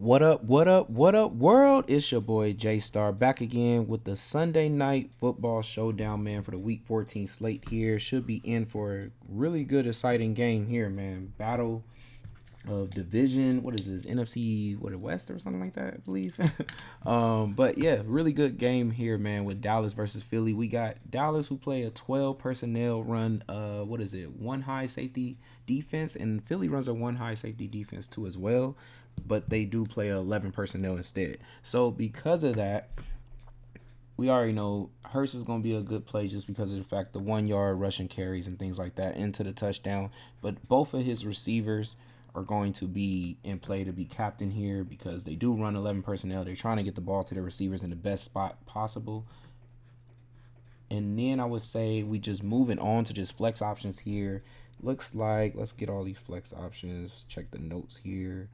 What up, what up, what up, world? It's your boy J Star back again with the Sunday night football showdown, man, for the week 14 slate here. Should be in for a really good, exciting game here, man. Battle of division. What is this? NFC, what, West or something like that, I believe. But yeah, really good game here, man, with Dallas versus Philly. We got Dallas who play a 12 personnel run, what is it? One high safety defense, and Philly runs a one high safety defense too as well. But they do play 11 personnel instead. So because of that, we already know Hurst is going to be a good play just because of the fact the 1 yard rushing carries and things like that into the touchdown. But both of his receivers are going to be in play to be captain here because they do run 11 personnel. They're trying to get the ball to the receivers in the best spot possible. And then I would say we just moving on to just flex options here. Looks like, let's get all these flex options. Check the notes here.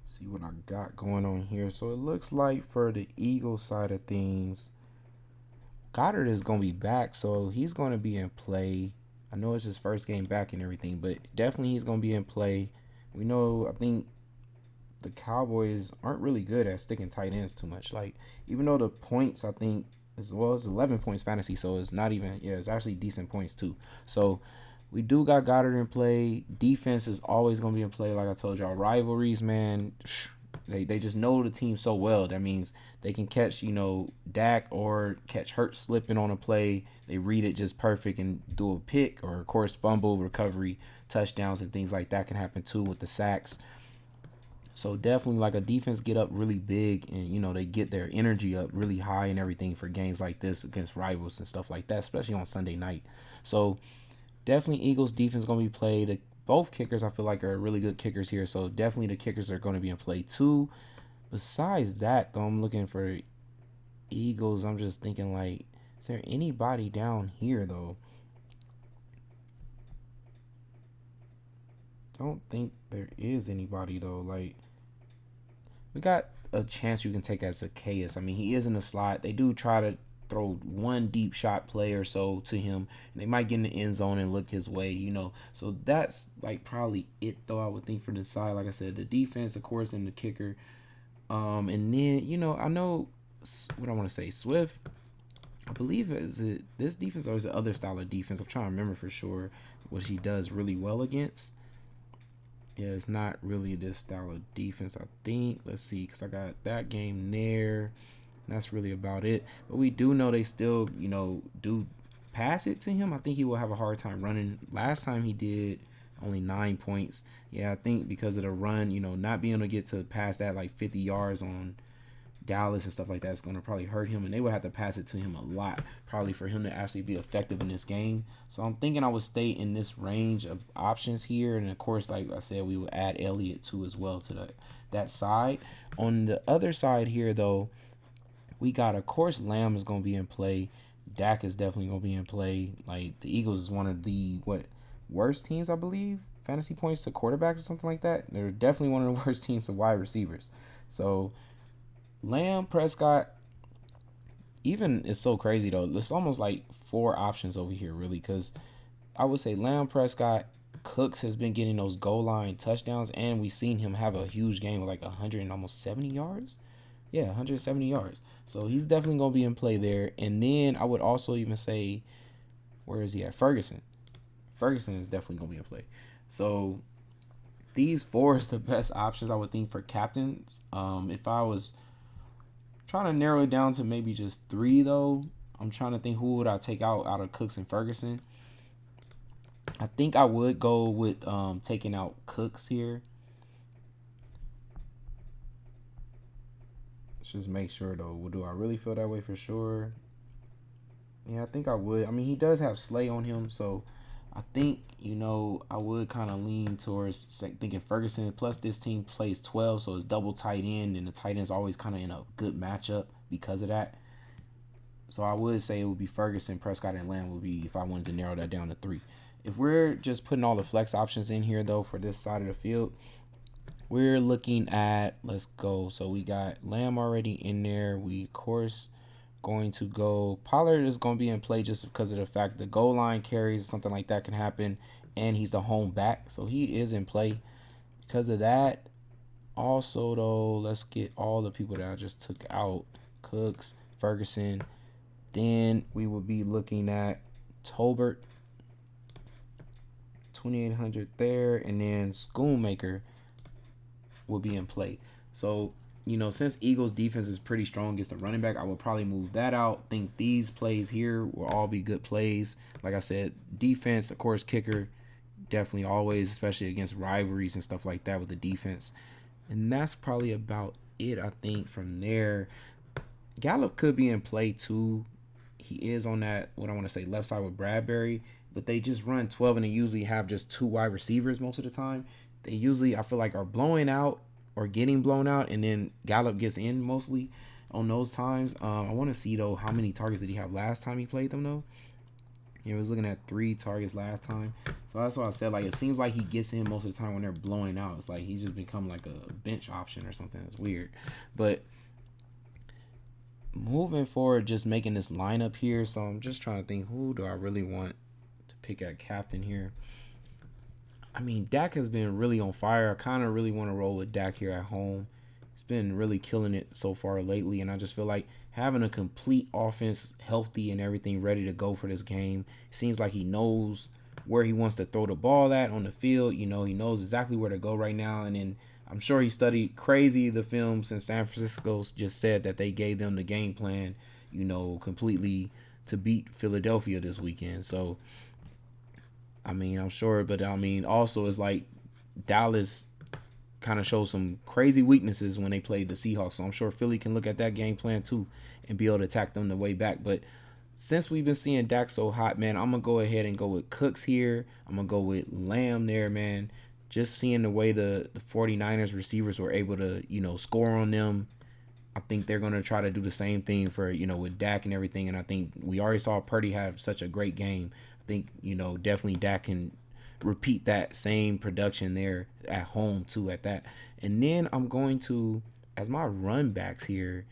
See what I got going on here. So it looks like for the Eagles side of things, Goddard is going to be back, so he's going to be in play. I know it's his first game back and everything, but definitely he's going to be in play. We know, I think the Cowboys aren't really good at sticking tight ends too much. Like, even though the points, I think, as well as 11 points fantasy, so it's not even, it's actually decent points too. So we do got Goddard in play. Defense is always going to be in play. Like I told y'all, rivalries, man, they just know the team so well. That means they can catch, Dak or catch Hurt slipping on a play. They read it just perfect and do a pick or, of course, fumble, recovery, touchdowns, and things like that can happen too with the sacks. So definitely like a defense get up really big and, they get their energy up really high and everything for games like this against rivals and stuff like that, especially on Sunday night. So definitely Eagles defense going to be played. Both kickers I feel like are really good kickers here. So definitely the kickers are going to be in play too. Besides that, though, I'm looking for Eagles. I'm just thinking like, is there anybody down here though? Don't think there is anybody though. Like, we got a chance you can take as a Zacchaeus. I mean, he is in the slot. They do try to throw one deep shot play or so to him, and they might get in the end zone and look his way, So that's like probably it though, I would think, for the side. Like I said, the defense, of course, and the kicker. And then, I know what I want to say. Swift, I believe is it this defense or is it other style of defense? I'm trying to remember for sure what he does really well against. Yeah, it's not really this style of defense, I think. Let's see, because I got that game there. That's really about it. But we do know they still, do pass it to him. I think he will have a hard time running. Last time he did only 9 points. Yeah, I think because of the run, not being able to get to past that like 50 yards on Dallas and stuff like that is going to probably hurt him, and they would have to pass it to him a lot probably for him to actually be effective in this game. So I'm thinking I would stay in this range of options here, and of course, like I said, we would add Elliott too as well to that side. On the other side here, though, we got, of course, Lamb is going to be in play. Dak is definitely going to be in play. Like, the Eagles is one of the worst teams, I believe, fantasy points to quarterbacks or something like that. They're definitely one of the worst teams to wide receivers. So Lamb, Prescott, even it's so crazy though. It's almost like 4 options over here, really, because I would say Lamb, Prescott, Cooks has been getting those goal line touchdowns, and we've seen him have a huge game with like 100 and almost 70 yards. Yeah, 170 yards. So he's definitely going to be in play there. And then I would also even say, where is he at? Ferguson. Ferguson is definitely going to be in play. So these 4 is the best options I would think for captains. If I was trying to narrow it down to maybe just 3 though, I'm trying to think who would I take out of Cooks and Ferguson. I think I would go with taking out Cooks here. Let's just make sure though. Do I really feel that way for sure? Yeah, I think I would. I mean, he does have Slay on him, so I think, I would kind of lean towards thinking Ferguson. Plus, this team plays 12, so it's double tight end, and the tight end's always kind of in a good matchup because of that. So I would say it would be Ferguson, Prescott, and Lamb would be if I wanted to narrow that down to 3. If we're just putting all the flex options in here, though, for this side of the field, we're looking at, let's go. So we got Lamb already in there. We, of course, going to go. Pollard is going to be in play just because of the fact the goal line carries, something like that can happen, and he's the home back. So he is in play. because of that. Also, though, let's get all the people that I just took out. Cooks, Ferguson. Then we will be looking at Tolbert, 2,800 there. And then Schoonmaker will be in play. So, since Eagles defense is pretty strong against the running back, I will probably move that out. Think these plays here will all be good plays. Like I said, defense, of course, kicker, definitely always, especially against rivalries and stuff like that with the defense. And that's probably about it, I think, from there. Gallup could be in play too. He is on that, what I want to say, left side with Bradbury, but they just run 12 and they usually have just 2 wide receivers most of the time. They usually, I feel like, are blowing out or getting blown out, and then Gallup gets in mostly on those times. I want to see, though, how many targets did he have last time he played them, though. He was looking at 3 targets last time. So that's why I said, like, it seems like he gets in most of the time when they're blowing out. It's like he's just become like a bench option or something. It's weird. But moving forward, just making this lineup here. So I'm just trying to think, who do I really want to pick at captain here? I mean, Dak has been really on fire. I kind of really want to roll with Dak here at home. He's been really killing it so far lately, and I just feel like having a complete offense, healthy and everything, ready to go for this game. Seems like he knows where he wants to throw the ball at on the field. He knows exactly where to go right now. And then I'm sure he studied crazy the film since San Francisco just said that they gave them the game plan, completely to beat Philadelphia this weekend. So, I mean, I'm sure, but I mean, also it's like Dallas kind of showed some crazy weaknesses when they played the Seahawks. So I'm sure Philly can look at that game plan too and be able to attack them the way back. But since we've been seeing Dak so hot, man, I'm going to go ahead and go with Cooks here. I'm going to go with Lamb there, man. Just seeing the way the 49ers receivers were able to, score on them. I think they're going to try to do the same thing for, with Dak and everything. And I think we already saw Purdy have such a great game. I think, definitely Dak can repeat that same production there at home too at that. And then I'm going to, as my run backs here,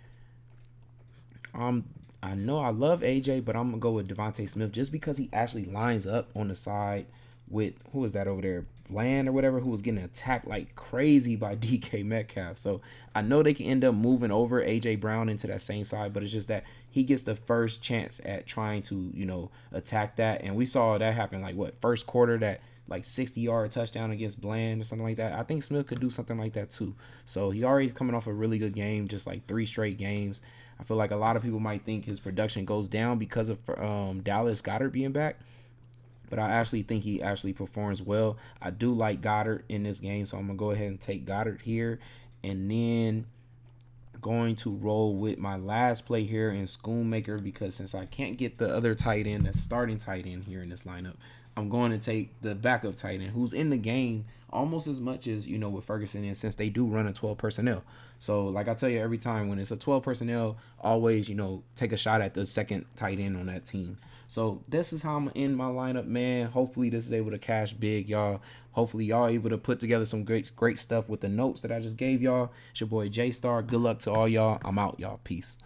I know I love AJ, but I'm gonna go with Devontae Smith just because he actually lines up on the side with, who is that over there, Bland or whatever, who was getting attacked like crazy by DK Metcalf. So I know they can end up moving over AJ Brown into that same side, but it's just that he gets the first chance at trying to, attack that. And we saw that happen first quarter, that like 60-yard touchdown against Bland or something like that. I think Smith could do something like that too. So he already coming off a really good game, just like 3 straight games. I feel like a lot of people might think his production goes down because of Dallas Goedert being back. But I actually think he actually performs well. I do like Goddard in this game, so I'm going to go ahead and take Goddard here. And then going to roll with my last play here in Schoonmaker, because since I can't get the other tight end, the starting tight end here in this lineup, I'm going to take the backup tight end who's in the game almost as much as, with Ferguson, and since they do run a 12 personnel. So like I tell you every time, when it's a 12 personnel, always, take a shot at the second tight end on that team. So this is how I'm in my lineup, man. Hopefully this is able to cash big, y'all. Hopefully y'all able to put together some great stuff with the notes that I just gave y'all. It's your boy J Star. Good luck to all y'all. I'm out, y'all. Peace.